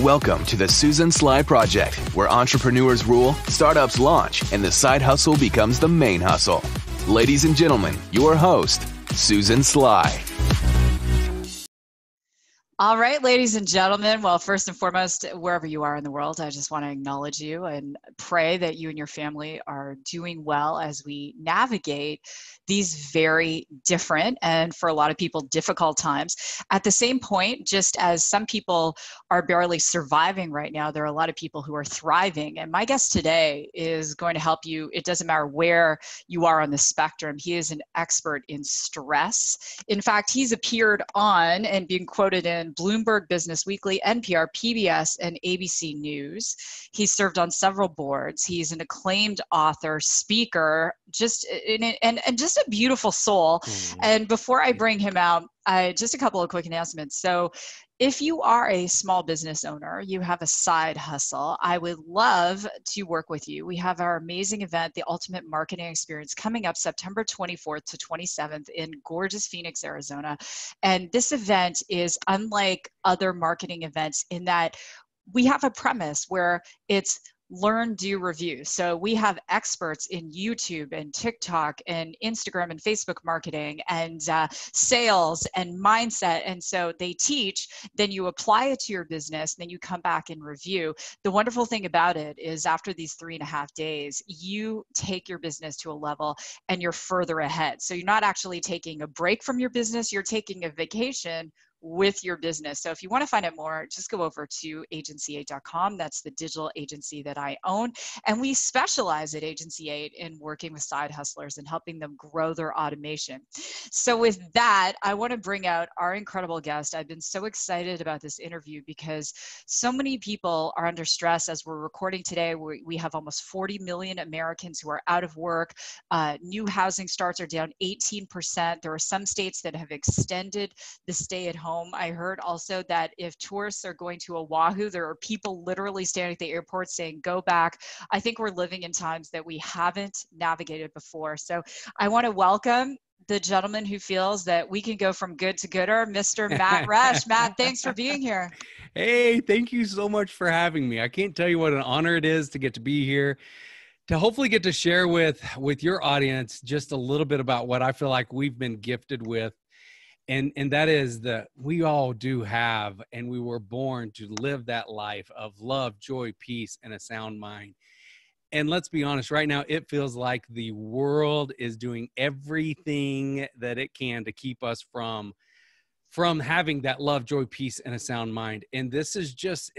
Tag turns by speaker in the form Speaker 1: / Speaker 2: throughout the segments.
Speaker 1: Welcome to the Susan Sly Project, where entrepreneurs rule, startups launch, and the side hustle becomes the main hustle. Ladies and gentlemen, your host, Susan Sly.
Speaker 2: All right, ladies and gentlemen. Well, first and foremost, wherever you are in the world, I just want to acknowledge you and pray that you and your family are doing well as we navigate these very different and, for a lot of people, difficult times. At the same point, just as some people are barely surviving right now, there are a lot of people who are thriving. And my guest today is going to help you. It doesn't matter where you are on the spectrum. He is an expert in stress. In fact, he's appeared on and being quoted in Bloomberg Business Weekly, NPR, PBS, and ABC News. He's served on several boards. He's an acclaimed author, speaker, and just a beautiful soul. And before I bring him out, just a couple of quick announcements. So if you are a small business owner, you have a side hustle, I would love to work with you. We have our amazing event, The Ultimate Marketing Experience, coming up September 24th to 27th in gorgeous Phoenix, Arizona. And this event is unlike other marketing events in that we have a premise where it's learn, do, review. So we have experts in YouTube and TikTok and Instagram and Facebook marketing and sales and mindset. And so they teach, then you apply it to your business, then you come back and review. The wonderful thing about it is after these 3.5 days, you take your business to a level and you're further ahead. So you're not actually taking a break from your business, you're taking a vacation with your business. So if you want to find out more, just go over to agency8.com. That's the digital agency that I own. And we specialize at Agency 8 in working with side hustlers and helping them grow their automation. So with that, I want to bring out our incredible guest. I've been so excited about this interview because so many people are under stress. As we're recording today, we have almost 40 million Americans who are out of work. New housing starts are down 18%. There are some states that have extended the stay at home. I heard also that if tourists are going to Oahu, there are people literally standing at the airport saying, go back. I think we're living in times that we haven't navigated before. So I want to welcome the gentleman who feels that we can go from good to gooder, Mr. Matt Resch. Matt, thanks for being here.
Speaker 3: Hey, thank you so much for having me. I can't tell you what an honor it is to get to be here, to hopefully get to share with your audience just a little bit about what I feel like we've been gifted with. And that is that we all do have, and we were born to live that life of love, joy, peace, and a sound mind. And let's be honest, right now, it feels like the world is doing everything that it can to keep us from having that love, joy, peace, and a sound mind. And this is just,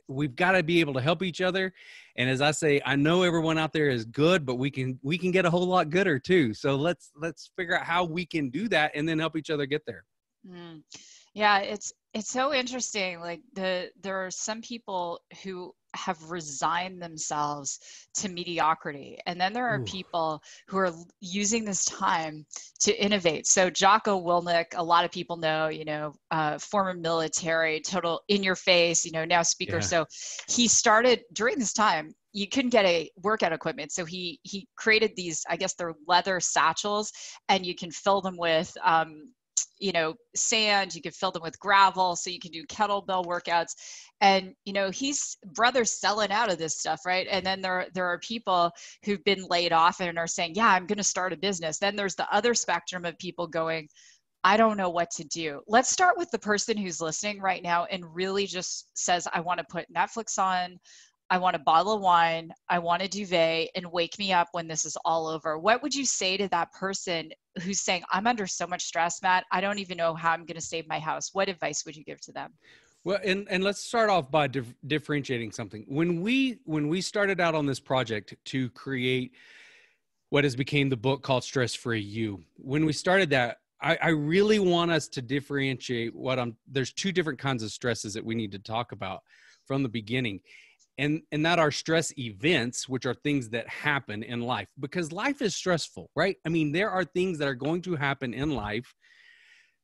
Speaker 3: we've got to be able to help each other. And as I say, I know everyone out there is good, but we can get a whole lot gooder too. So let's figure out how we can do that and then help each other get there.
Speaker 2: Yeah, it's so interesting. Like there are some people who have resigned themselves to mediocrity. And then there are people who are using this time to innovate. So Jocko Willink, a lot of people know, former military, total in your face, now speaker. Yeah. So he started during this time, you couldn't get a workout equipment. So he created these, I guess they're leather satchels, and you can fill them with, sand, you can fill them with gravel, so you can do kettlebell workouts. And, he's brothers selling out of this stuff, right? And then there are people who've been laid off and are saying, yeah, I'm going to start a business. Then there's the other spectrum of people going, I don't know what to do. Let's start with the person who's listening right now and really just says, I want to put Netflix on, I want a bottle of wine, I want a duvet, and wake me up when this is all over. What would you say to that person who's saying, I'm under so much stress, Matt, I don't even know how I'm going to save my house? What advice would you give to them?
Speaker 3: Well, and let's start off by differentiating something. When we started out on this project to create what has become the book called Stress Free You, when we started that, I really want us to differentiate there's two different kinds of stresses that we need to talk about from the beginning. And that are stress events, which are things that happen in life, because life is stressful, right? I mean, there are things that are going to happen in life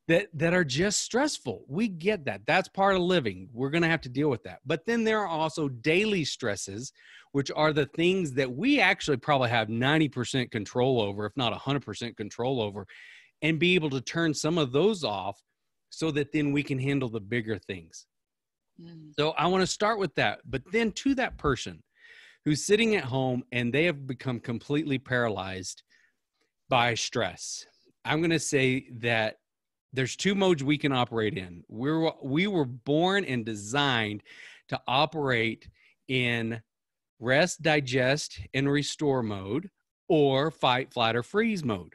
Speaker 3: that are just stressful. We get that. That's part of living. We're going to have to deal with that. But then there are also daily stresses, which are the things that we actually probably have 90% control over, if not 100% control over, and be able to turn some of those off so that then we can handle the bigger things. So I want to start with that. But then to that person who's sitting at home and they have become completely paralyzed by stress, I'm going to say that there's two modes we can operate in. We were born and designed to operate in rest, digest, and restore mode, or fight, flight, or freeze mode.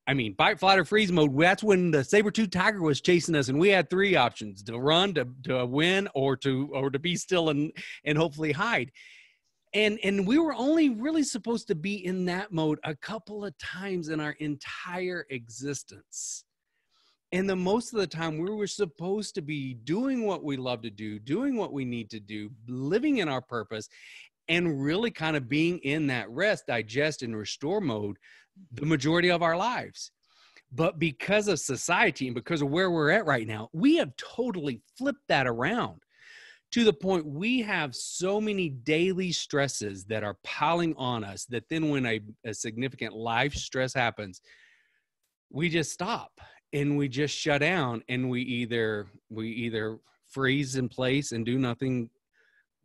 Speaker 3: I mean, fight, flight, or freeze mode, that's when the saber-toothed tiger was chasing us, and we had three options: to run, to win, or to be still and hopefully hide. And we were only really supposed to be in that mode a couple of times in our entire existence. And the most of the time we were supposed to be doing what we love to do, doing what we need to do, living in our purpose, and really kind of being in that rest, digest, and restore mode the majority of our lives. But because of society and because of where we're at right now, we have totally flipped that around to the point we have so many daily stresses that are piling on us that then when a significant life stress happens, we just stop and we just shut down, and we either freeze in place and do nothing,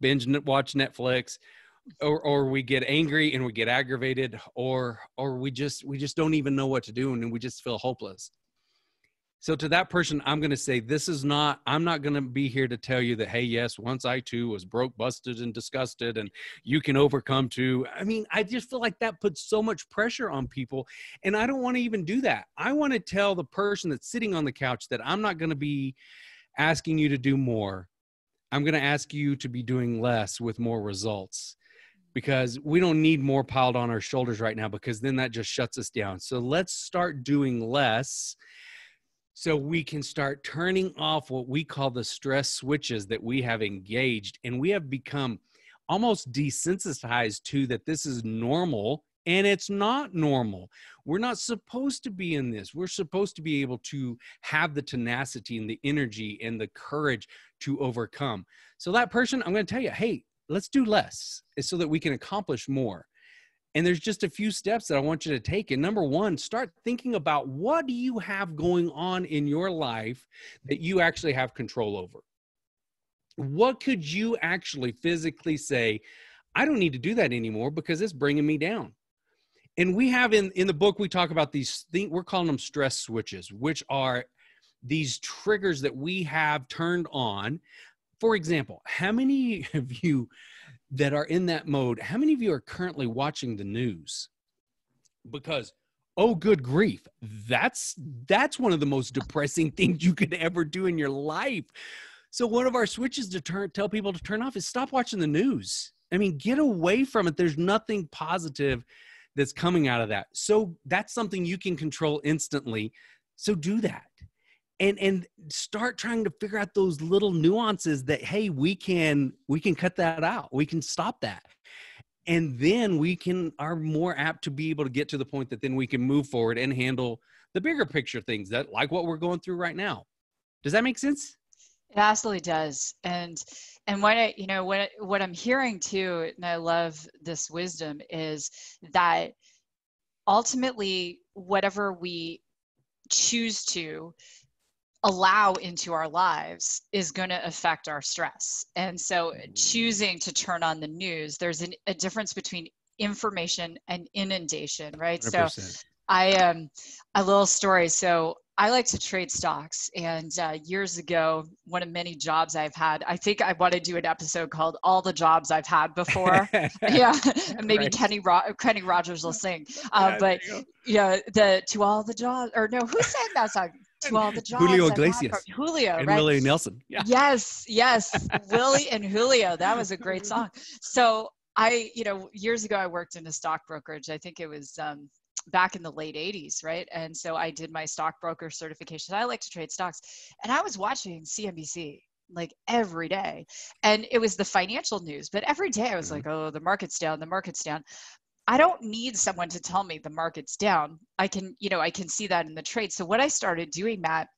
Speaker 3: binge watch Netflix, or we get angry and we get aggravated, or we just don't even know what to do, and we just feel hopeless. So to that person, I'm going to say, I'm not going to be here to tell you that, hey, yes, once I too was broke, busted, and disgusted, and you can overcome too. I mean, I just feel like that puts so much pressure on people, and I don't want to even do that. I want to tell the person that's sitting on the couch that I'm not going to be asking you to do more. I'm going to ask you to be doing less with more results, because we don't need more piled on our shoulders right now, because then that just shuts us down. So let's start doing less, so we can start turning off what we call the stress switches that we have engaged. And we have become almost desensitized to that this is normal, and it's not normal. We're not supposed to be in this. We're supposed to be able to have the tenacity and the energy and the courage to overcome. So that person, I'm going to tell you, hey, let's do less so that we can accomplish more. And there's just a few steps that I want you to take. And number one, start thinking about, what do you have going on in your life that you actually have control over? What could you actually physically say, I don't need to do that anymore because it's bringing me down? And we have in the book, we talk about these things, we're calling them stress switches, which are these triggers that we have turned on. For example, how many of you that are in that mode, how many of you are currently watching the news? Because, oh, good grief, that's one of the most depressing things you could ever do in your life. So one of our switches to tell people to turn off is stop watching the news. I mean, get away from it. There's nothing positive that's coming out of that. So that's something you can control instantly. So do that. And start trying to figure out those little nuances that, hey, we can cut that out. We can stop that. And then are more apt to be able to get to the point that then we can move forward and handle the bigger picture things, that like what we're going through right now. Does that make sense?
Speaker 2: It absolutely does. And what I'm hearing too, and I love this wisdom, is that ultimately whatever we choose to allow into our lives is going to affect our stress. And so choosing to turn on the news, there's a difference between information and inundation, right?
Speaker 3: 100%.
Speaker 2: So a little story. So I like to trade stocks, and years ago, one of many jobs I've had, I think I want to do an episode called All the Jobs I've Had Before. Yeah. And maybe right. Kenny Rogers will sing. But yeah, To All the Jobs, or no, who sang that song? To All the Jobs.
Speaker 3: Julio Iglesias.
Speaker 2: Julio,
Speaker 3: and
Speaker 2: right?
Speaker 3: Willie Nelson. Yeah.
Speaker 2: Yes. Willie and Julio. That was a great song. So years ago, I worked in a stock brokerage. I think it was back in the late 80s, right? And so I did my stockbroker certification. I like to trade stocks. And I was watching CNBC like every day. And it was the financial news. But every day I was like, oh, the market's down, the market's down. I don't need someone to tell me the market's down. I can see that in the trade. So what I started doing, Matt,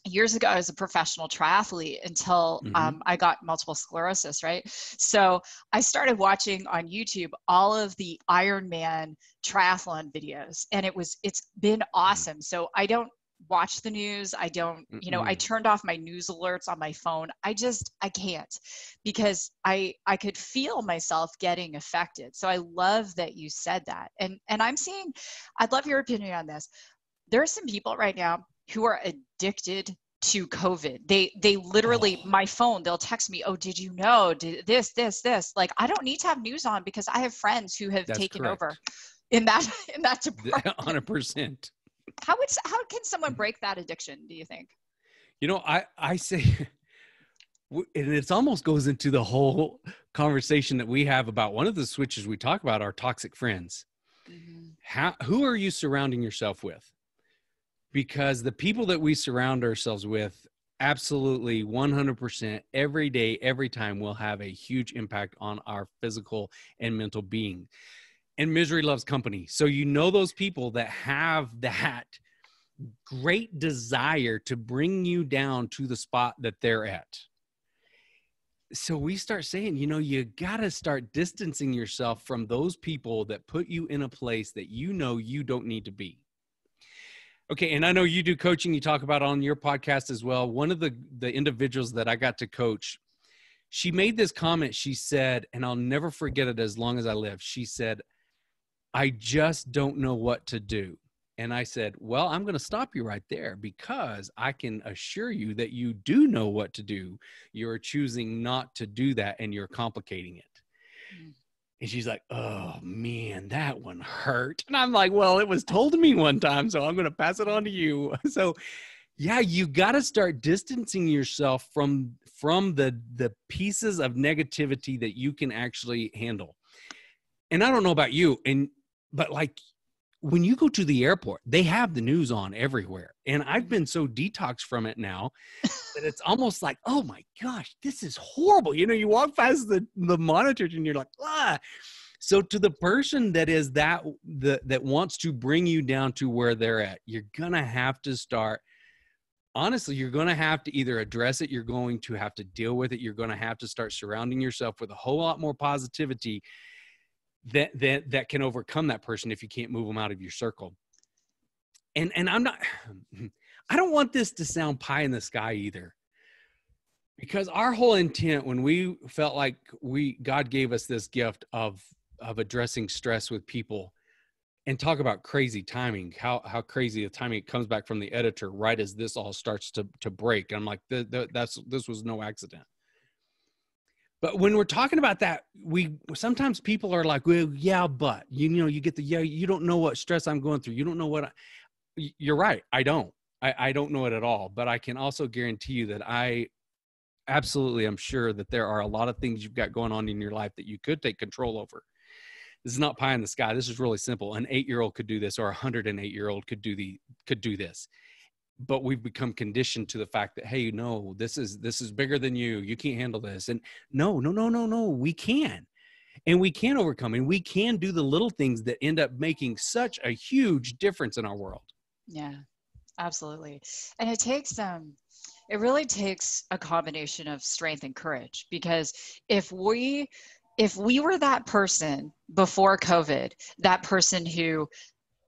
Speaker 2: years ago, I was a professional triathlete until I got multiple sclerosis, right? So I started watching on YouTube all of the Ironman triathlon videos, and it's been awesome. So I don't watch the news. I don't, I turned off my news alerts on my phone. I can't, because I could feel myself getting affected. So I love that you said that. And I'd love your opinion on this. There are some people right now who are addicted to COVID. They literally, my phone, they'll text me, oh, did you know, did this. Like, I don't need to have news on, because I have friends who have taken over in that department.
Speaker 3: 100%.
Speaker 2: How can someone break that addiction, do you think?
Speaker 3: I say, and it almost goes into the whole conversation that we have about one of the switches we talk about are toxic friends. Mm-hmm. Who are you surrounding yourself with? Because the people that we surround ourselves with, absolutely 100% every day, every time, will have a huge impact on our physical and mental being. And misery loves company. So those people that have that great desire to bring you down to the spot that they're at. So we start saying, you got to start distancing yourself from those people that put you in a place that you don't need to be. Okay, and I know you do coaching. You talk about it on your podcast as well. One of the individuals that I got to coach, she made this comment. She said, and I'll never forget it as long as I live. She said, I just don't know what to do. And I said, well, I'm going to stop you right there, because I can assure you that you do know what to do. You're choosing not to do that, and you're complicating it. Mm. And she's like, oh, man, that one hurt. And I'm like, well, it was told to me one time, so I'm going to pass it on to you. So, yeah, you got to start distancing yourself from the pieces of negativity that you can actually handle. And I don't know about you, but like when you go to the airport, they have the news on everywhere. And I've been so detoxed from it now that it's almost like, oh my gosh, this is horrible. You walk past the monitors and you're like, ah. So to the person that is that wants to bring you down to where they're at, you're going to have to start. Honestly, you're going to have to either address it. You're going to have to deal with it. You're going to have to start surrounding yourself with a whole lot more positivity that can overcome that person if you can't move them out of your circle. And I don't want this to sound pie in the sky either, because our whole intent when we felt like God gave us this gift of addressing stress with people, and talk about crazy timing, how crazy the timing. It comes back from the editor right as this all starts to break. And I'm like, this was no accident. But when we're talking about that, sometimes people are like, well, yeah, but you get you don't know what stress I'm going through. You don't know what you're right. I don't know it at all, but I can also guarantee you that I absolutely am sure that there are a lot of things you've got going on in your life that you could take control over. This is not pie in the sky. This is really simple. An 8-year-old could do this, or a 108-year-old could do this. But we've become conditioned to the fact that, hey, no, this is bigger than you. You can't handle this. And no, we can. And we can overcome, and we can do the little things that end up making such a huge difference in our world.
Speaker 2: Yeah, absolutely. And it really takes a combination of strength and courage, because if we were that person before COVID, that person who,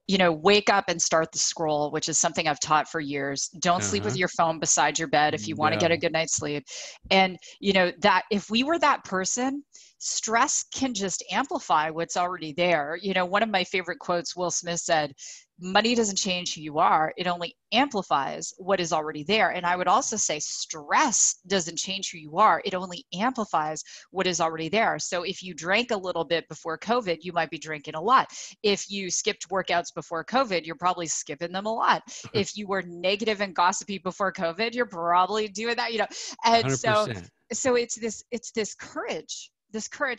Speaker 2: wake up and start the scroll, which is something I've taught for years. Don't sleep with your phone beside your bed if you want to get a good night's sleep. And, that if we were that person, stress can just amplify what's already there. One of my favorite quotes, Will Smith said, money doesn't change who you are. It only amplifies what is already there. And I would also say stress doesn't change who you are. It only amplifies what is already there. So if you drank a little bit before COVID, you might be drinking a lot. If you skipped workouts before COVID, you're probably skipping them a lot. If you were negative and gossipy before COVID, you're probably doing that, And
Speaker 3: 100%.
Speaker 2: so it's this courage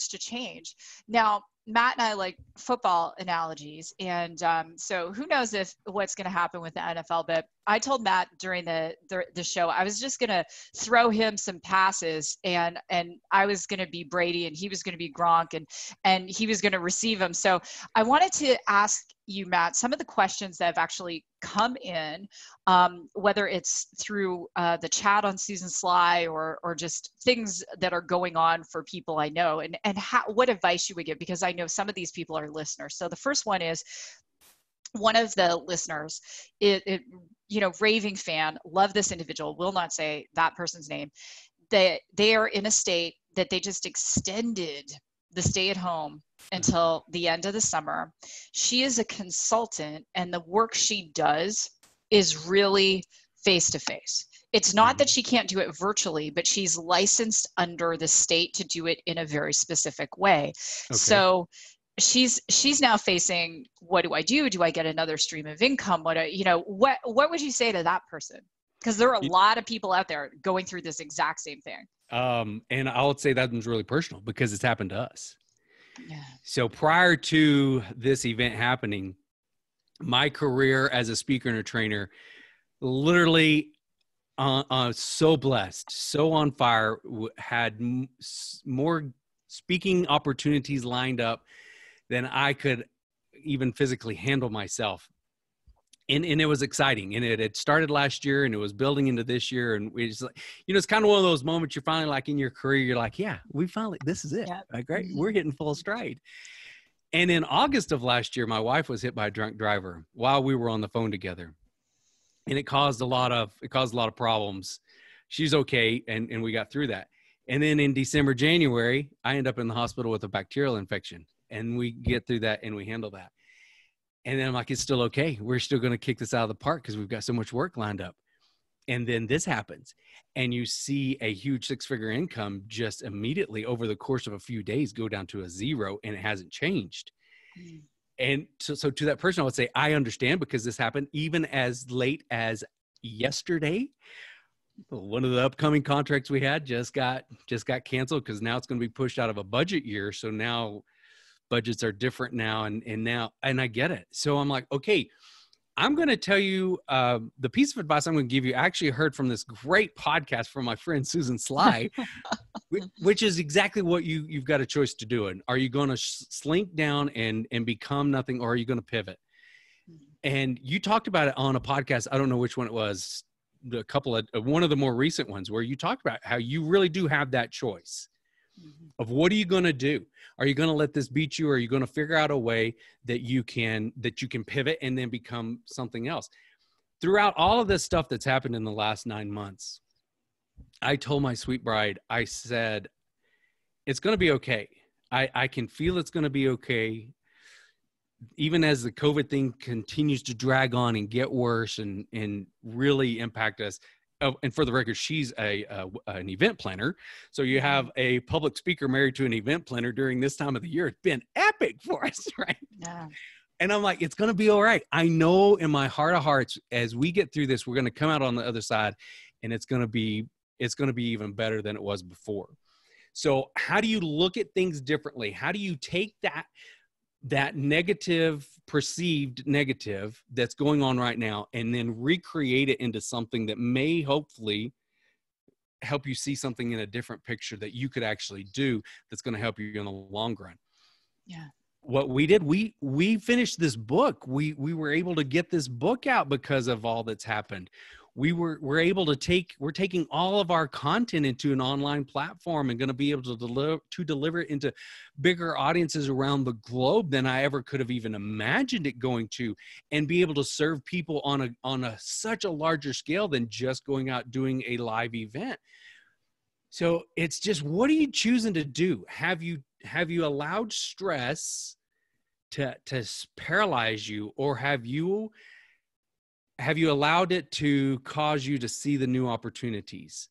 Speaker 2: to change. Now, Matt and I like football analogies. And so who knows what's going to happen with the NFL, but I told Matt during the show, I was just going to throw him some passes, and I was going to be Brady and he was going to be Gronk, and he was going to receive them. So I wanted to ask you, Matt, some of the questions that have actually come in, whether it's through the chat on Susan Sly or just things that are going on for people I know, and what advice you would give, because I know some of these people are listeners. So the first one is, one of the listeners, it raving fan, love this individual, will not say that person's name, that they are in a state that they just extended the stay at home until the end of the summer. She is a consultant, and the work she does is really face to face. It's not that she can't do it virtually, but she's licensed under the state to do it in a very specific way. Okay. So she's now facing, what do I do? Do I get another stream of income? What would you say to that person? Because there are a lot of people out there going through this exact same thing.
Speaker 3: And I would say that one's really personal because it's happened to us.
Speaker 2: Yeah.
Speaker 3: So prior to this event happening, my career as a speaker and a trainer, literally so blessed, so on fire, had more speaking opportunities lined up than I could even physically handle myself. And it was exciting, and it had started last year, and it was building into this year. And it's like, it's kind of one of those moments you're finally like in your career, you're like, yeah, this is it. Yeah. Like, great. We're hitting full stride. And in August of last year, my wife was hit by a drunk driver while we were on the phone together. And it caused a lot of problems. She's okay. And we got through that. And then in December, January, I end up in the hospital with a bacterial infection, and we get through that and we handle that. And then I'm like, it's still okay. We're still going to kick this out of the park because we've got so much work lined up. And then this happens, and you see a huge 6-figure income just immediately over the course of a few days go down to a zero, and it hasn't changed. Mm. And so to that person, I would say, I understand, because this happened even as late as yesterday. One of the upcoming contracts we had just got canceled because now it's going to be pushed out of a budget year. So now budgets are different now, and I get it. So I'm like, okay, I'm going to tell you the piece of advice I'm going to give you. I actually heard from this great podcast from my friend Susan Sly, which is exactly what you've got a choice to do. And are you going to slink down and become nothing, or are you going to pivot? And you talked about it on a podcast. I don't know which one it was, one of the more recent ones, where you talked about how you really do have that choice of what are you going to do? Are you going to let this beat you? Or are you going to figure out a way that you can pivot and then become something else? Throughout all of this stuff that's happened in the last 9 months, I told my sweet bride, I said, it's going to be okay. I can feel it's going to be okay. Even as the COVID thing continues to drag on and get worse and really impact us. Oh, and for the record, she's an event planner. So you have a public speaker married to an event planner during this time of the year. It's been epic for us, right?
Speaker 2: Yeah.
Speaker 3: And I'm like, it's going to be all right. I know in my heart of hearts, as we get through this, we're going to come out on the other side, and it's going to be even better than it was before. So how do you look at things differently? How do you take that negative, perceived negative that's going on right now, and then recreate it into something that may hopefully help you see something in a different picture that you could actually do that's going to help you in the long run?
Speaker 2: Yeah.
Speaker 3: What we did, we finished this book. We were able to get this book out because of all that's happened. We're able to we're taking all of our content into an online platform and going to be able to deliver it into bigger audiences around the globe than I ever could have even imagined it going to, and be able to serve people on such a larger scale than just going out doing a live event. So it's just, what are you choosing to do? Have you allowed stress to paralyze you, or have you allowed it to cause you to see the new opportunities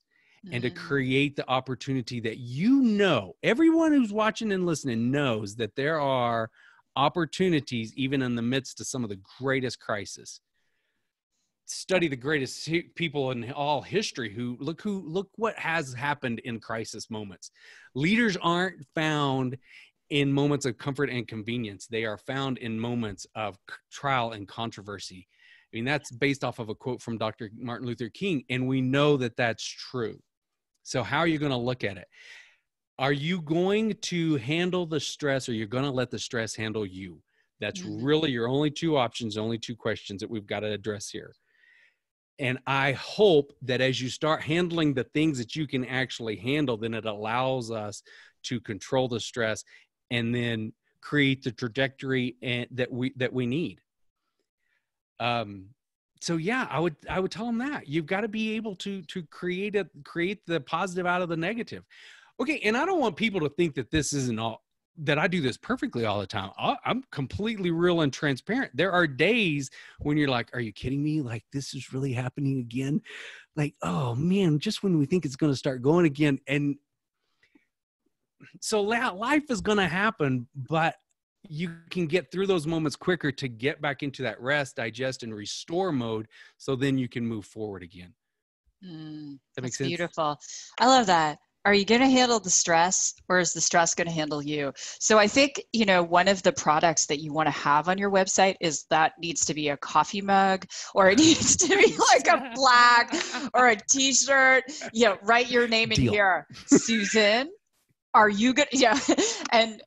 Speaker 3: and to create the opportunity that everyone who's watching and listening knows that there are opportunities even in the midst of some of the greatest crises? Study the greatest people in all history look what has happened in crisis moments. Leaders aren't found in moments of comfort and convenience. They are found in moments of trial and controversy. I mean, that's based off of a quote from Dr. Martin Luther King, and we know that that's true. So how are you going to look at it? Are you going to handle the stress, or you're going to let the stress handle you? That's really your only two options, only two questions that we've got to address here. And I hope that as you start handling the things that you can actually handle, then it allows us to control the stress and then create the trajectory that we need. so yeah, I would tell them that you've got to be able to create the positive out of the negative. Okay. And I don't want people to think that this isn't all, that I do this perfectly all the time. I'm completely real and transparent. There are days when you're like, are you kidding me? Like, this is really happening again. Like, oh man, just when we think it's going to start going again. And so life is going to happen, but you can get through those moments quicker to get back into that rest, digest, and restore mode. So then you can move forward again. That makes sense?
Speaker 2: Beautiful. I love that. Are you going to handle the stress, or is the stress going to handle you? So I think, one of the products that you want to have on your website is that needs to be a coffee mug, or it needs to be like a plaque or a t-shirt. Write your name in here. Susan, are you good? Yeah. And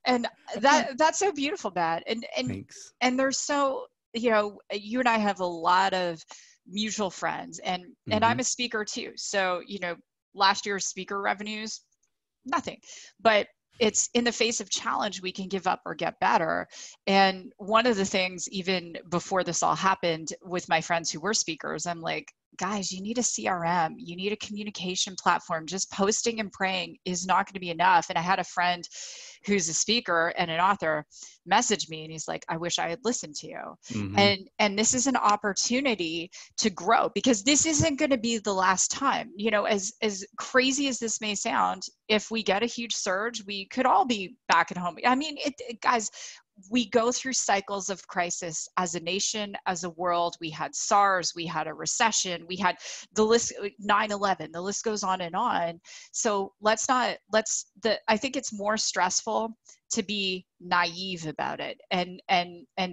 Speaker 2: that's so beautiful, Matt. And
Speaker 3: Thanks.
Speaker 2: And there's so, you and I have a lot of mutual friends, and I'm a speaker too. So, last year's speaker revenues, nothing, but it's in the face of challenge, we can give up or get better. And one of the things, even before this all happened with my friends who were speakers, I'm like, guys, you need a CRM, you need a communication platform. Just posting and praying is not going to be enough. And I had a friend who's a speaker and an author message me, and he's like, I wish I had listened to you. And this is an opportunity to grow, because this isn't going to be the last time. As crazy as this may sound, if we get a huge surge, we could all be back at home. I mean, guys, we go through cycles of crisis as a nation, as a world. We had SARS, we had a recession, we had the list, 9/11, the list goes on and on. So I think it's more stressful to be naive about it and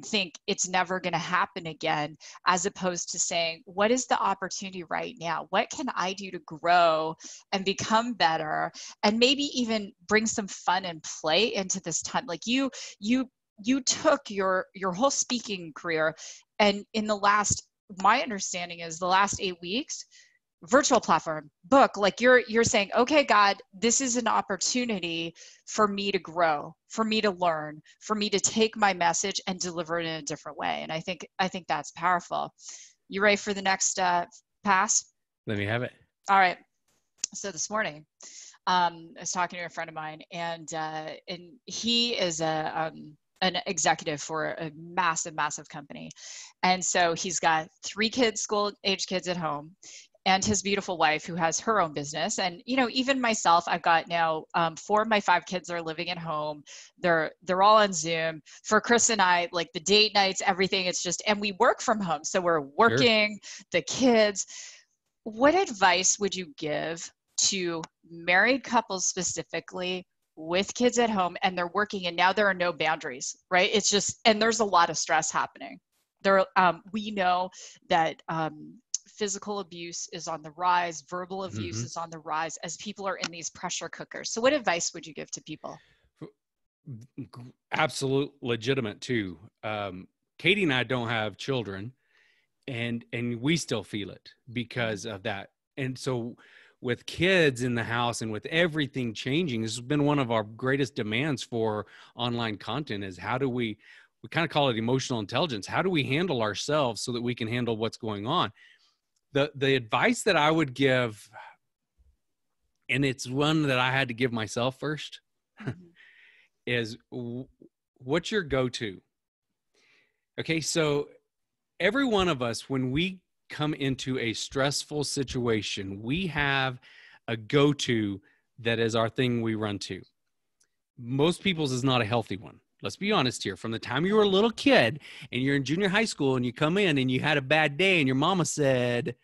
Speaker 2: think it's never going to happen again, as opposed to saying, what is the opportunity right now? What can I do to grow and become better, and maybe even bring some fun and play into this time? Like you took your whole speaking career, and my understanding is the last 8 weeks, virtual platform, book, like you're saying, okay, God, this is an opportunity for me to grow, for me to learn, for me to take my message and deliver it in a different way. And I think that's powerful. You ready for the next pass? Let
Speaker 3: me have it.
Speaker 2: All right. So this morning, I was talking to a friend of mine, and he is an executive for a massive, massive company. And so he's got 3 kids, school-age kids at home, and his beautiful wife who has her own business. And, even myself, I've got now 4 of my 5 kids are living at home. They're all on Zoom. For Chris and I, like the date nights, everything, it's just, and we work from home. So we're working, sure. The kids. What advice would you give to married couples specifically with kids at home, and they're working, and now there are no boundaries, right? It's just, and there's a lot of stress happening there. We know that physical abuse is on the rise, verbal abuse is on the rise, as people are in these pressure cookers. So what advice would you give to people?
Speaker 3: Absolute legitimate too. Katie and I don't have children, and we still feel it because of that. And so with kids in the house and with everything changing, this has been one of our greatest demands for online content, is how do we kind of call it emotional intelligence. How do we handle ourselves so that we can handle what's going on? The advice that I would give, and it's one that I had to give myself first, is what's your go-to? Okay, so every one of us, when we come into a stressful situation, we have a go-to that is our thing we run to. Most people's is not a healthy one. Let's be honest here. From the time you were a little kid and you're in junior high school and you come in and you had a bad day and your mama said,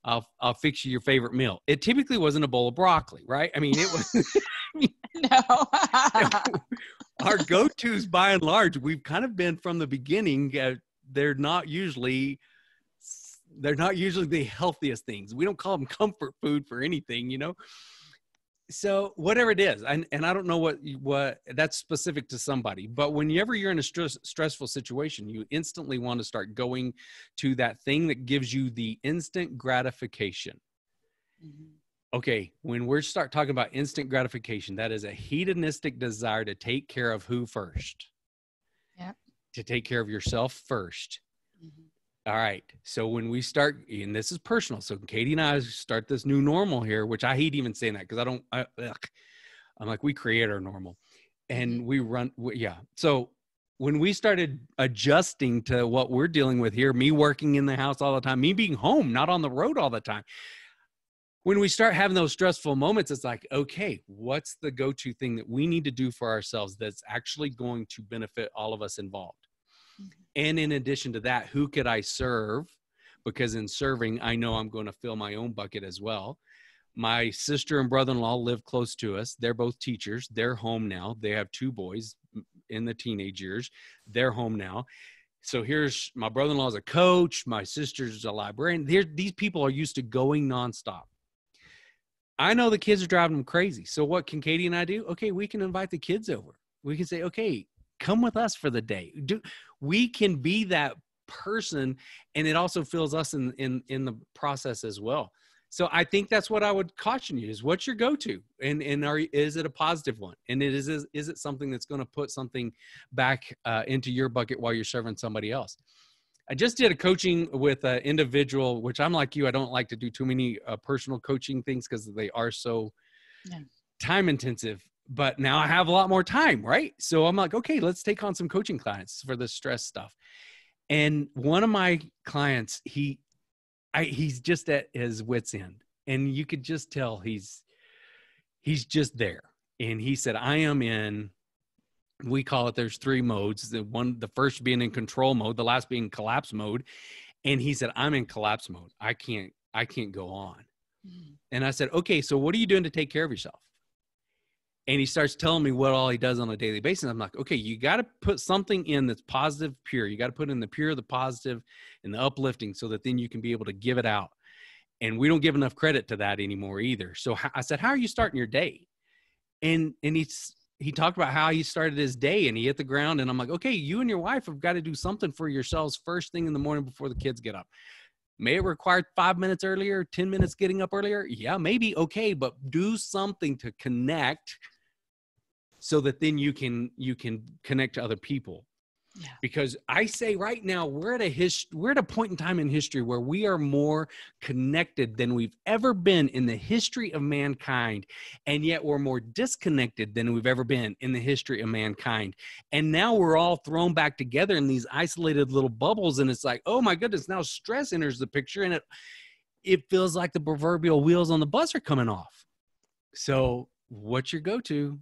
Speaker 3: I'll fix you your favorite meal. It typically wasn't a bowl of broccoli, right? I mean, it was
Speaker 2: no.
Speaker 3: Our go-tos by and large, we've kind of been from the beginning. They're not usually the healthiest things. We don't call them comfort food for anything, So whatever it is, and I don't know what that's specific to somebody, but whenever you're in a stressful situation, you instantly want to start going to that thing that gives you the instant gratification. Okay, when we start talking about instant gratification, that is a hedonistic desire to take care of who first?
Speaker 2: Yeah.
Speaker 3: To take care of yourself first. All right. So when we start, and this is personal. So Katie and I start this new normal here, which I hate even saying that because I'm like, we create our normal and we run. Yeah. So when we started adjusting to what we're dealing with here, me working in the house all the time, me being home, not on the road all the time. When we start having those stressful moments, it's like, okay, what's the go-to thing that we need to do for ourselves that's actually going to benefit all of us involved? And in addition to that, who could I serve? Because in serving, I know I'm going to fill my own bucket as well. My sister and brother-in-law live close to us. They're both teachers. They're home now. They have 2 boys in the teenage years. They're home now. So here's my brother-in-law is a coach. My sister's a librarian. These people are used to going nonstop. I know the kids are driving them crazy. So what can Katie and I do? Okay, we can invite the kids over. We can say, okay, come with us for the day. We can be that person, and it also fills us in the process as well. So I think that's what I would caution you is what's your go-to, and is it a positive one? And is it something that's going to put something back into your bucket while you're serving somebody else? I just did a coaching with an individual, which I'm like you. I don't like to do too many personal coaching things because they are so time intensive. But now I have a lot more time, right? So I'm like, okay, let's take on some coaching clients for the stress stuff. And one of my clients, he's just at his wit's end, and you could just tell he's just there. And he said, I am in. We call it, there's 3 modes. The first being in control mode, the last being collapse mode. And he said, I'm in collapse mode. I can't go on. And I said, okay, so what are you doing to take care of yourself? And he starts telling me what all he does on a daily basis. I'm like, okay, you got to put something in that's positive, pure. You got to put in the pure, the positive, and the uplifting so that then you can be able to give it out. And we don't give enough credit to that anymore either. So I said, how are you starting your day? And he talked about how he started his day, and he hit the ground. And I'm like, okay, you and your wife have got to do something for yourselves first thing in the morning before the kids get up. May it require 5 minutes earlier, 10 minutes getting up earlier? Yeah, maybe. Okay, but do something to connect so that then you can connect to other people. Yeah. Because I say right now, we're at a point in time in history where we are more connected than we've ever been in the history of mankind. And yet we're more disconnected than we've ever been in the history of mankind. And now we're all thrown back together in these isolated little bubbles. And it's like, oh my goodness, now stress enters the picture, and it feels like the proverbial wheels on the bus are coming off. So what's your go-to?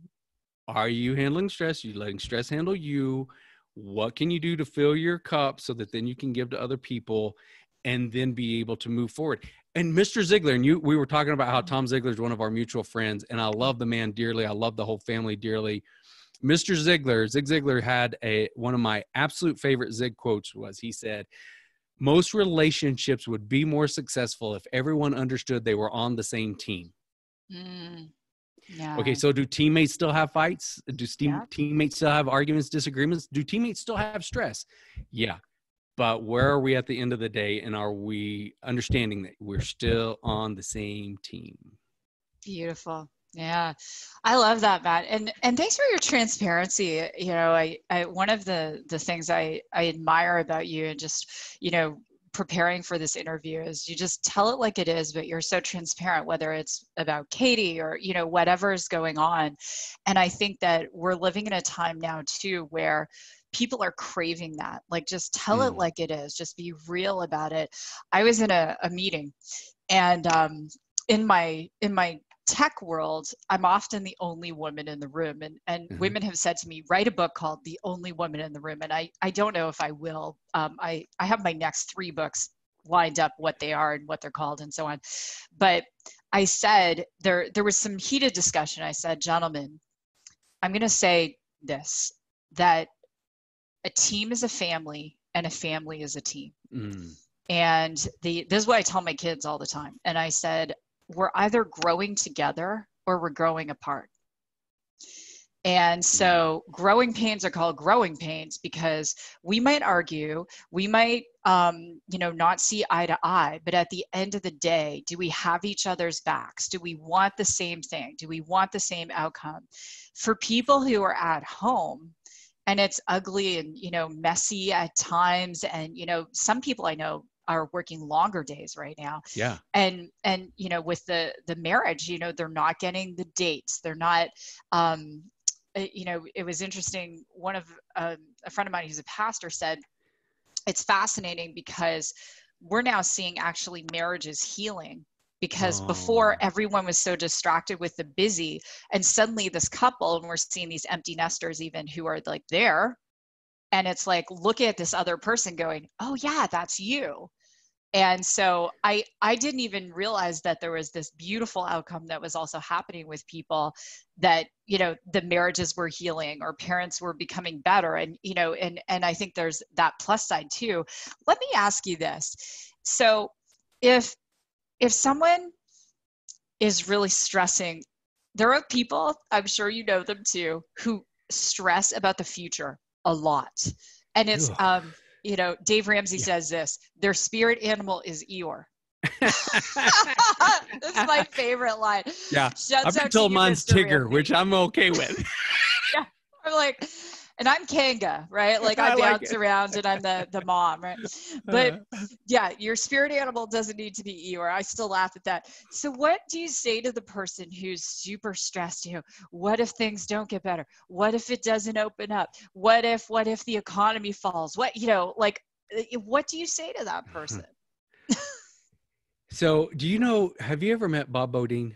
Speaker 3: Are you handling stress? Are you letting stress handle you? What can you do to fill your cup so that then you can give to other people and then be able to move forward? And Mr. Ziglar, and we were talking about how Tom Ziglar is one of our mutual friends, and I love the man dearly. I love the whole family dearly. Mr. Zig Ziglar had one of my absolute favorite Zig quotes was, he said, most relationships would be more successful if everyone understood they were on the same team. Yeah. Okay, so do teammates still have fights? Do teammates still have arguments, disagreements? Do teammates still have stress? Yeah. But where are we at the end of the day, and are we understanding that we're still on the same team?
Speaker 2: Beautiful. Yeah. I love that, Matt. And thanks for your transparency. You know, I one of the things I admire about you, and just, you know, preparing for this interview, is you just tell it like it is, but you're so transparent, whether it's about Katie or, you know, whatever is going on. And I think that we're living in a time now too, where people are craving that, like, just tell it like it is, just be real about it. I was in a meeting, and in my tech world, I'm often the only woman in the room, and women have said to me, write a book called The Only Woman in the Room. And I don't know if I will. I have my next 3 books lined up, what they are and what they're called and so on. But I said, there was some heated discussion. I said, gentlemen, I'm going to say this, that a team is a family and a family is a team. And this is what I tell my kids all the time. And I said, we're either growing together or we're growing apart. And so growing pains are called growing pains because we might argue, we might, you know, not see eye to eye, but at the end of the day, do we have each other's backs? Do we want the same thing? Do we want the same outcome? For people who are at home, and it's ugly and, messy at times. And, some people I know are working longer days right now.
Speaker 3: Yeah.
Speaker 2: And, with the marriage, they're not getting the dates. They're not, it was interesting. One of a friend of mine who's a pastor said, it's fascinating because we're now seeing actually marriages healing, because before everyone was so distracted with the busy, and suddenly this couple, and we're seeing these empty nesters even who are like there, and it's like, look at this other person going, oh yeah, that's you. And so I didn't even realize that there was this beautiful outcome that was also happening with people, that, the marriages were healing or parents were becoming better. And, and I think there's that plus side too. Let me ask you this. So if someone is really stressing, there are people, I'm sure you know them too, who stress about the future a lot. And it's, Dave Ramsey says this, their spirit animal is Eeyore. This is my favorite line.
Speaker 3: Yeah.
Speaker 2: Shouts
Speaker 3: I've been
Speaker 2: out to
Speaker 3: told
Speaker 2: you,
Speaker 3: mine's
Speaker 2: Mr.
Speaker 3: Tigger,
Speaker 2: Ramsey.
Speaker 3: which I'm okay with.
Speaker 2: Yeah. I'm like, and I'm Kanga, right? Like I bounce around and I'm the mom, right? But yeah, your spirit animal doesn't need to be Eeyore. I still laugh at that. So what do you say to the person who's super stressed? What if things don't get better? What if it doesn't open up? What if the economy falls? What do you say to that person?
Speaker 3: So have you ever met Bob Bodine?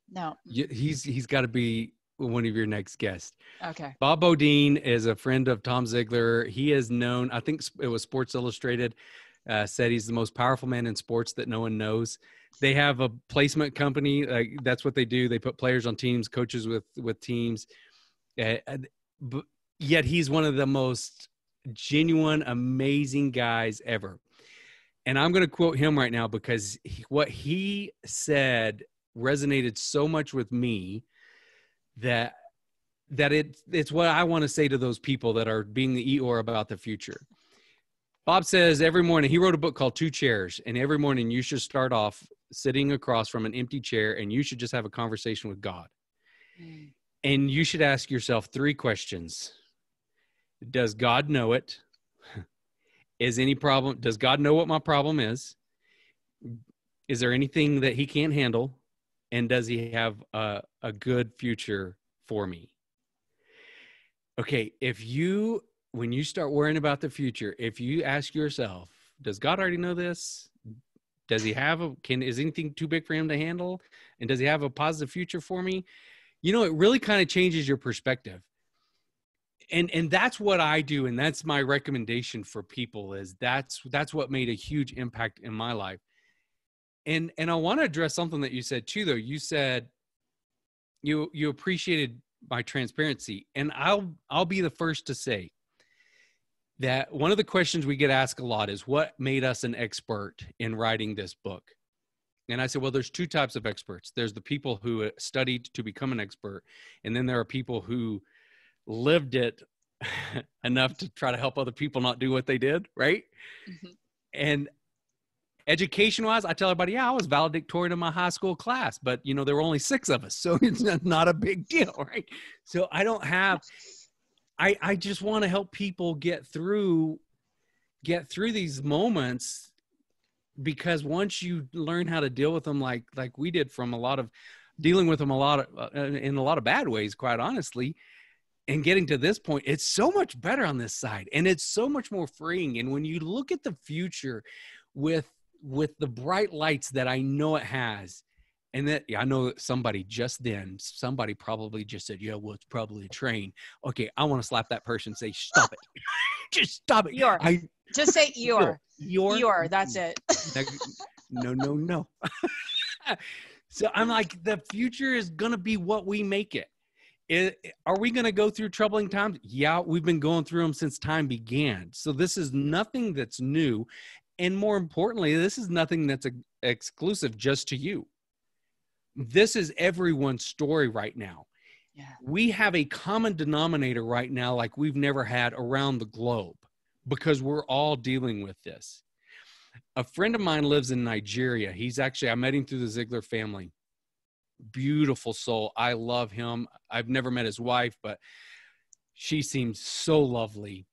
Speaker 2: No.
Speaker 3: He's got to be one of your next guests.
Speaker 2: Okay.
Speaker 3: Bob Bodine is a friend of Tom Ziegler. He is known, I think it was Sports Illustrated, said he's the most powerful man in sports that no one knows. They have a placement company. That's what they do. They put players on teams, coaches with teams. But yet he's one of the most genuine, amazing guys ever. And I'm going to quote him right now because what he said resonated so much with me that it's what I want to say to those people that are being the Eeyore about the future. Bob says every morning, he wrote a book called Two Chairs, and every morning you should start off sitting across from an empty chair and you should just have a conversation with God. And you should ask yourself 3 questions. Does God know it? Is any problem? Does God know what my problem is? Is there anything that he can't handle? And does he have a good future for me? Okay, when you start worrying about the future, if you ask yourself, does God already know this? Does he have is anything too big for him to handle? And does he have a positive future for me? It really kind of changes your perspective. And that's what I do. And that's my recommendation for people is that's what made a huge impact in my life. And I want to address something that you said too, though. You said you appreciated my transparency. And I'll be the first to say that one of the questions we get asked a lot is what made us an expert in writing this book? And I said, well, there's 2 types of experts. There's the people who studied to become an expert. And then there are people who lived it enough to try to help other people not do what they did. Right. Mm-hmm. And education-wise, I tell everybody, yeah, I was valedictorian in my high school class, but there were only 6 of us, so it's not a big deal, right? So I don't have. I just want to help people get through these moments, because once you learn how to deal with them, like we did, from a lot of dealing with them in a lot of bad ways, quite honestly, and getting to this point, it's so much better on this side, and it's so much more freeing. And when you look at the future with the bright lights that I know it has, and that I know that somebody probably just said, yeah, well, it's probably a train. Okay, I want to slap that person and say, stop it. Just stop it.
Speaker 2: Eeyore. Just say Eeyore.
Speaker 3: Eeyore.
Speaker 2: That's it.
Speaker 3: No. So I'm like, the future is going to be what we make it. Are we going to go through troubling times? Yeah, we've been going through them since time began. So this is nothing that's new. And more importantly, this is nothing that's exclusive just to you. This is everyone's story right now. Yeah. We have a common denominator right now like we've never had around the globe, because we're all dealing with this. A friend of mine lives in Nigeria. I met him through the Ziegler family. Beautiful soul. I love him. I've never met his wife, but She seemed so lovely.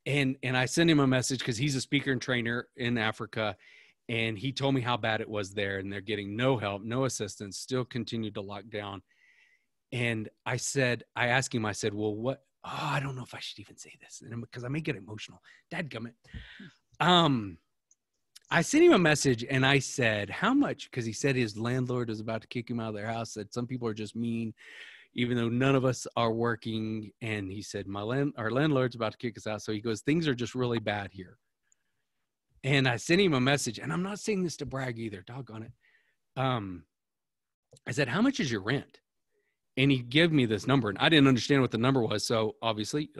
Speaker 3: And I sent him a message because he's a speaker and trainer in Africa. And he told me how bad it was there, and they're getting no help, no assistance, still continued to lock down. And I asked him, I said, well, what? Oh, I don't know if I should even say this because I may get emotional. Dadgummit. I sent him a message and I said, how much? Because he said his landlord is about to kick him out of their house. Said some people are just mean, even though none of us are working. And he said, our landlord's about to kick us out. So he goes, things are just really bad here. And I sent him a message, and I'm not saying this to brag either, doggone it. I said, how much is your rent? And he gave me this number, and I didn't understand what the number was. So obviously,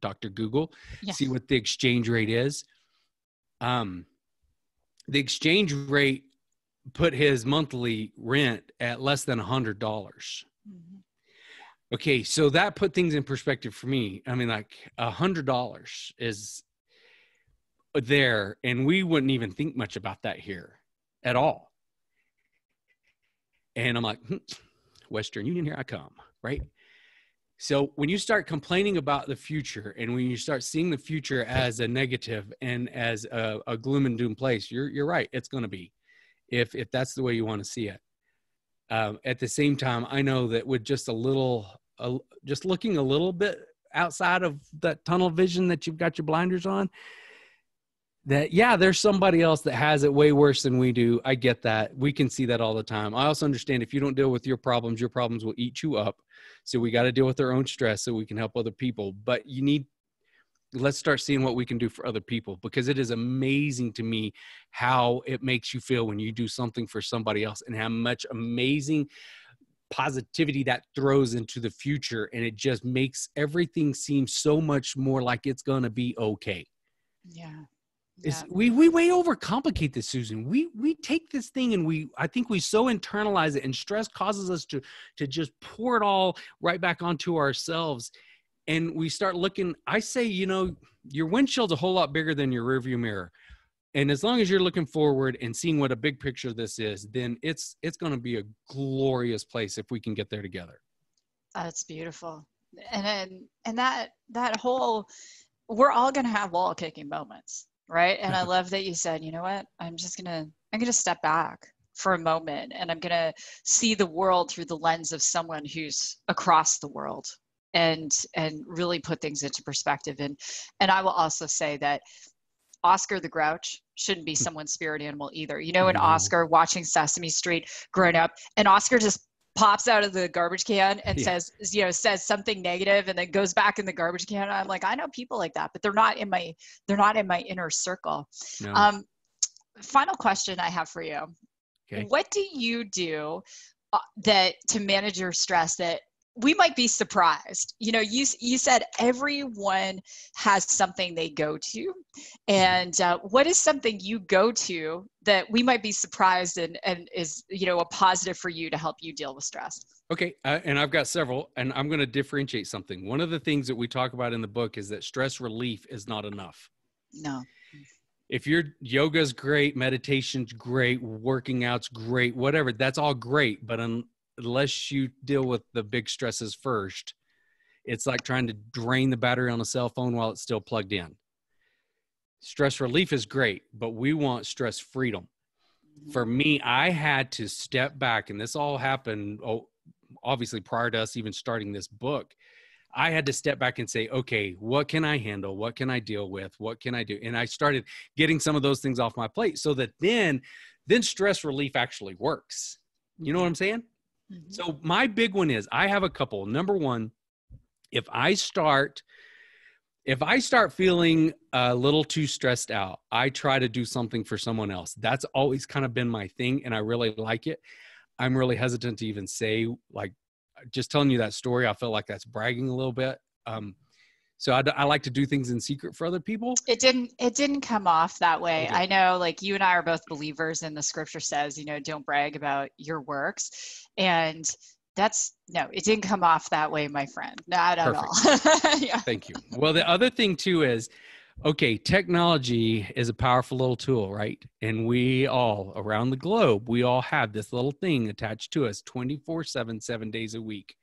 Speaker 3: Dr. Google, see what the exchange rate is. The exchange rate put his monthly rent at less than $100. Mm-hmm. Okay, so that put things in perspective for me. I mean, like $100 is there, and we wouldn't even think much about that here at all. And I'm like, Western Union, here I come, right? So when you start complaining about the future, and when you start seeing the future as a negative and as a gloom and doom place, you're right. It's going to be, if that's the way you want to see it. At the same time, I know that with just just looking a little bit outside of that tunnel vision that you've got your blinders on, that, yeah, there's somebody else that has it way worse than we do. I get that. We can see that all the time. I also understand if you don't deal with your problems will eat you up. So we got to deal with our own stress so we can help other people. But let's start seeing what we can do for other people, because it is amazing to me how it makes you feel when you do something for somebody else, and how much amazing positivity that throws into the future. And it just makes everything seem so much more like it's going to be okay.
Speaker 2: Yeah.
Speaker 3: We way overcomplicate this, Susan. We take this thing and I think we so internalize it, and stress causes us to just pour it all right back onto ourselves. And we start looking, I say, your windshield's a whole lot bigger than your rearview mirror. And as long as you're looking forward and seeing what a big picture this is, then it's going to be a glorious place if we can get there together.
Speaker 2: That's beautiful. And that whole, we're all going to have wall kicking moments. Right. And I love that you said, you know what, I'm going to step back for a moment, and I'm going to see the world through the lens of someone who's across the world, and really put things into perspective. And I will also say that Oscar the Grouch shouldn't be someone's spirit animal either. In Oscar watching Sesame Street growing up, and Oscar just pops out of the garbage can and says something negative, and then goes back in the garbage can. I'm like, I know people like that, but they're not in my inner circle. No. Final question I have for you. Okay. What do you do to manage your stress that we might be surprised? You said everyone has something they go to, and what is something you go to that we might be surprised and is a positive for you to help you deal with stress?
Speaker 3: Okay, and I've got several, and I'm going to differentiate something. One of the things that we talk about in the book is that stress relief is not enough.
Speaker 2: No.
Speaker 3: If your yoga's great, meditation's great, working out's great, whatever, that's all great, but unless you deal with the big stresses first, it's like trying to drain the battery on a cell phone while it's still plugged in. Stress relief is great, but we want stress freedom. For me, I had to step back, and this all happened, obviously prior to us even starting this book. I had to step back and say, okay, what can I handle? What can I deal with? What can I do? And I started getting some of those things off my plate, so that then stress relief actually works. You know what I'm saying? Mm-hmm. So my big one is, I have a couple. Number one, if I start feeling a little too stressed out, I try to do something for someone else. That's always kind of been my thing, and I really like it. I'm really hesitant to even say, like, just telling you that story, I feel like that's bragging a little bit. So I like to do things in secret for other people.
Speaker 2: It didn't come off that way. Okay. I know, like, you and I are both believers, and the scripture says, don't brag about your works. And it didn't come off that way, my friend. Not at all.
Speaker 3: Yeah. Thank you. Well, the other thing too is, okay, technology is a powerful little tool, right? And we all around the globe, we all have this little thing attached to us 24/7, 7 days a week.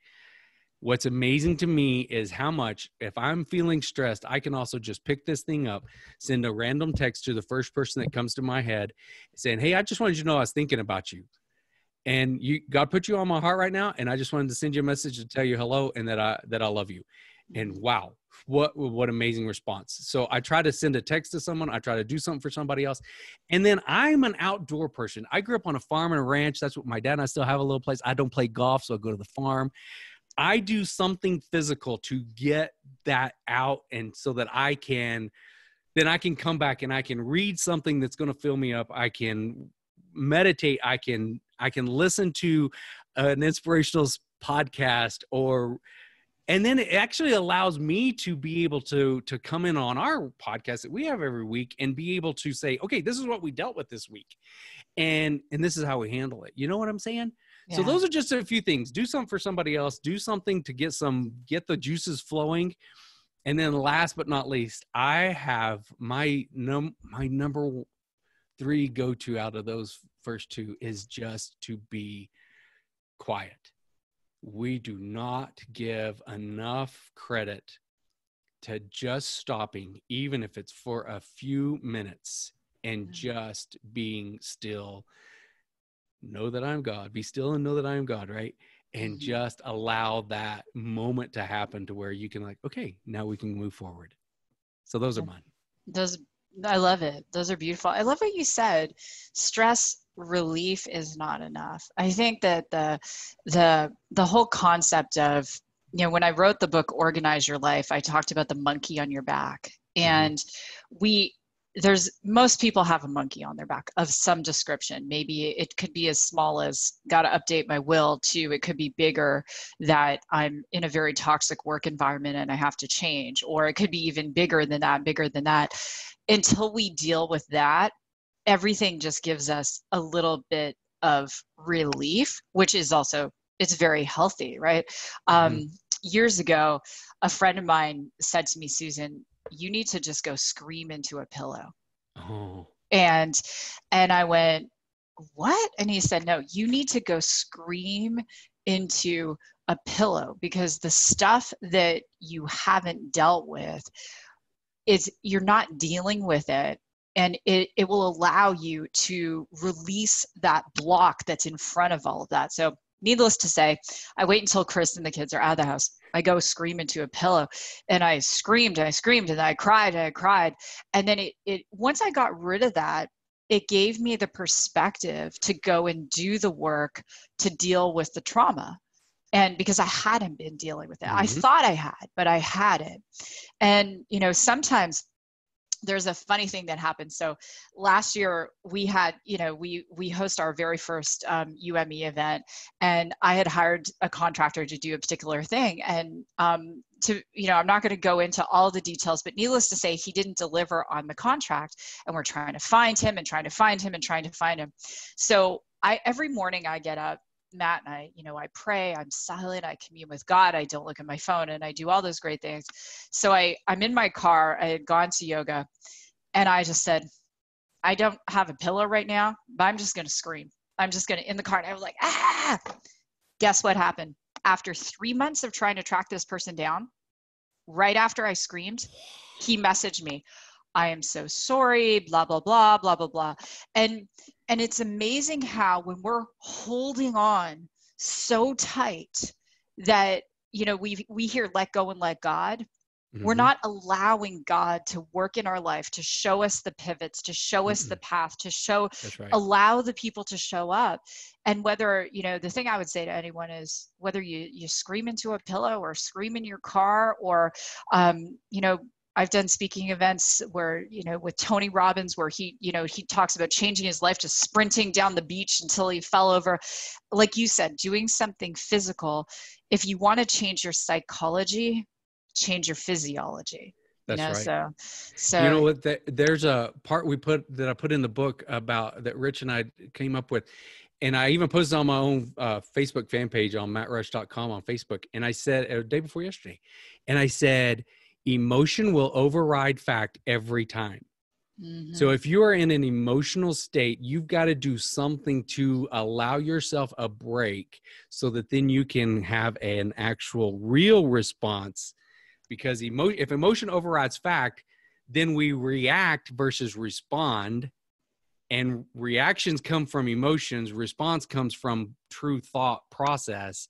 Speaker 3: What's amazing to me is how much, if I'm feeling stressed, I can also just pick this thing up, send a random text to the first person that comes to my head saying, hey, I just wanted you to know I was thinking about you. And God put you on my heart right now. And I just wanted to send you a message to tell you hello and that I love you. And wow, what amazing response. So I try to send a text to someone. I try to do something for somebody else. And then I'm an outdoor person. I grew up on a farm and a ranch. That's what my dad and I still have a little place. I don't play golf, so I go to the farm. I do something physical to get that out, and so that I can come back and I can read something that's going to fill me up. I can meditate. I can listen to an inspirational podcast, and then it actually allows me to be able to come in on our podcast that we have every week and be able to say, okay, this is what we dealt with this week. And this is how we handle it. You know what I'm saying? Yeah. So those are just a few things. Do something for somebody else. Do something to get the juices flowing. And then last but not least, I have my number 3 go-to out of those first 2 is just to be quiet. We do not give enough credit to just stopping, even if it's for a few minutes, and just being still. Know that I'm God. Be still and know that I am God, right? And just allow that moment to happen to where you can like, okay, now we can move forward. So those are mine.
Speaker 2: I love it. Those are beautiful. I love what you said. Stress relief is not enough. I think that the whole concept of, when I wrote the book, Organize Your Life, I talked about the monkey on your back. And most people have a monkey on their back of some description. Maybe it could be as small as got to update my will, to it could be bigger that I'm in a very toxic work environment and I have to change, or it could be even bigger than that. Until we deal with that, everything just gives us a little bit of relief, which is also, it's very healthy, right? Years ago, a friend of mine said to me, Susan, you need to just go scream into a pillow.
Speaker 3: Oh.
Speaker 2: And I went, what? And he said, no, you need to go scream into a pillow, because the stuff that you haven't dealt with is, you're not dealing with it. And it will allow you to release that block that's in front of all of that. So needless to say, I wait until Chris and the kids are out of the house. I go scream into a pillow, and I screamed and I screamed and I cried and I cried. And then it once I got rid of that, it gave me the perspective to go and do the work to deal with the trauma. And because I hadn't been dealing with it, I thought I had, but I hadn't. And, sometimes there's a funny thing that happened. So last year we had, we host our very first UME event, and I had hired a contractor to do a particular thing. And I'm not going to go into all the details, but needless to say, he didn't deliver on the contract, and we're trying to find him and trying to find him and trying to find him. So every morning I get up, Matt, and I pray, I'm silent, I commune with God, I don't look at my phone, and I do all those great things. So I'm in my car, I had gone to yoga, and I just said, I don't have a pillow right now, but I'm just going to scream. I'm just going to, in the car, and I was like, ah! Guess what happened? After 3 months of trying to track this person down, right after I screamed, he messaged me, I am so sorry, blah, blah, blah, blah, blah, blah. And it's amazing how when we're holding on so tight that, we hear let go and let God, we're not allowing God to work in our life, to show us the pivots, to show us the path, to allow the people to show up. And whether, the thing I would say to anyone is, whether you scream into a pillow or scream in your car, or, I've done speaking events where, with Tony Robbins, where he talks about changing his life, just sprinting down the beach until he fell over. Like you said, doing something physical. If you want to change your psychology, change your physiology.
Speaker 3: That's right.
Speaker 2: So
Speaker 3: there's a part that I put in the book about that Rich and I came up with. And I even posted on my own Facebook fan page on mattrush.com on Facebook. And I said, the day before yesterday, and I said, emotion will override fact every time. So
Speaker 2: Mhm.
Speaker 3: if you are in an emotional state, you've got to do something to allow yourself a break so that then you can have an actual real response. Because if emotion overrides fact, then we react versus respond. And reactions come from emotions. Response comes from true thought process.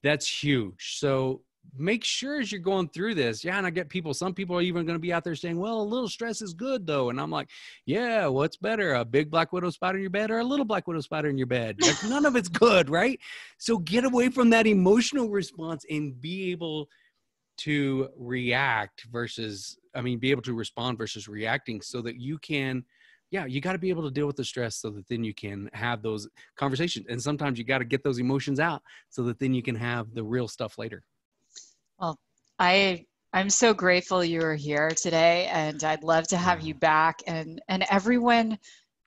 Speaker 3: That's huge. So make sure as you're going through this. Yeah. And I get some people are even going to be out there saying, well, a little stress is good though. And I'm like, yeah, what's better? A big black widow spider in your bed or a little black widow spider in your bed? Like, none of it's good, right? So get away from that emotional response and be able to be able to respond versus reacting so that you can, you got to be able to deal with the stress so that then you can have those conversations. And sometimes you got to get those emotions out so that then you can have the real stuff later.
Speaker 2: Well, I'm so grateful you are here today, and I'd love to have you back. And everyone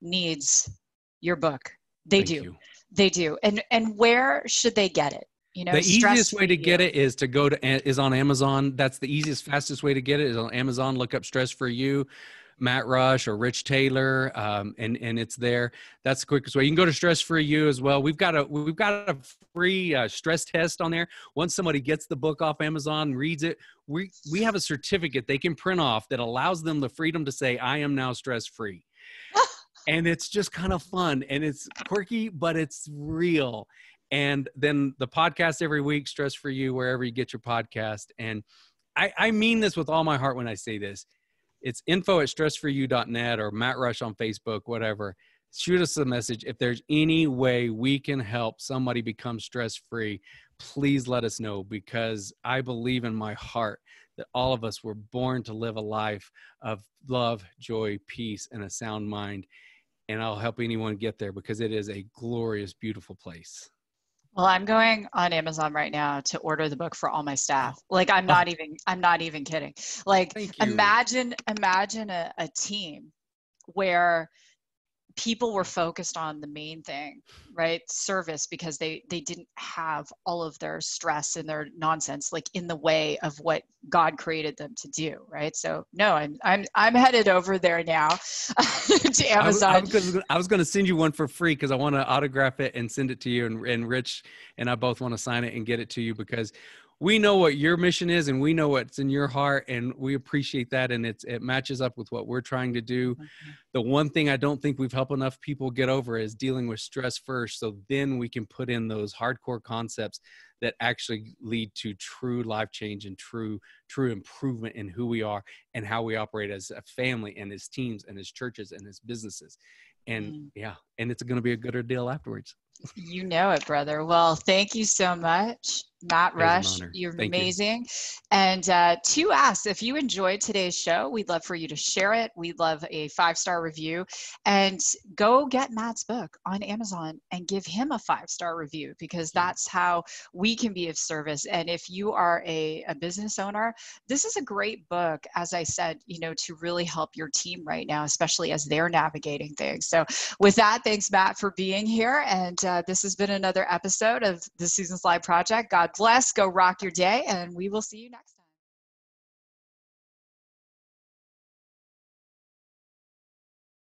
Speaker 2: needs your book. They
Speaker 3: Thank
Speaker 2: do.
Speaker 3: you.
Speaker 2: They do. And where should they get it?
Speaker 3: The
Speaker 2: Stress
Speaker 3: easiest way to
Speaker 2: Free
Speaker 3: get
Speaker 2: You.
Speaker 3: it is on Amazon. That's the easiest, fastest way to get it is on Amazon. Look up Stress for You, Matt Rush or Rich Taylor, and it's there. That's the quickest way. You can go to Stress for You as well. We've got a free stress test on there. Once somebody gets the book off Amazon and reads it, we have a certificate they can print off that allows them the freedom to say, I am now stress free. And it's just kind of fun and it's quirky, but it's real. And then the podcast every week, Stress for You, wherever you get your podcast. And I mean this with all my heart when I say this. It's info@stressforyou.net or Matt Rush on Facebook, whatever. Shoot us a message. If there's any way we can help somebody become stress-free, please let us know, because I believe in my heart that all of us were born to live a life of love, joy, peace, and a sound mind. And I'll help anyone get there because it is a glorious, beautiful place.
Speaker 2: Well, I'm going on Amazon right now to order the book for all my staff. Like, I'm not even kidding. Like,
Speaker 3: Thank you.
Speaker 2: imagine a team where people were focused on the main thing, right? Service, because they didn't have all of their stress and their nonsense like in the way of what God created them to do, right? So no, I'm headed over there now to Amazon.
Speaker 3: I was going to send you one for free because I want to autograph it and send it to you, and Rich and I both want to sign it and get it to you because we know what your mission is and we know what's in your heart, and we appreciate that, and it matches up with what we're trying to do.
Speaker 2: Mm-hmm.
Speaker 3: The one thing I don't think we've helped enough people get over is dealing with stress first, so then we can put in those hardcore concepts that actually lead to true life change and true improvement in who we are and how we operate as a family and as teams and as churches and as businesses. And and it's going to be a gooder deal afterwards.
Speaker 2: You know it, brother. Well, thank you so much, Matt Rush. You're
Speaker 3: Thank
Speaker 2: amazing. You. And to us, if you enjoyed today's show, we'd love for you to share it. We'd love a 5-star review, and go get Matt's book on Amazon and give him a 5-star review, because that's how we can be of service. And if you are a business owner, this is a great book, as I said, to really help your team right now, especially as they're navigating things. So with that, thanks, Matt, for being here. And this has been another episode of the Susan Sly Project. God bless. Go rock your day, and we will see you next time.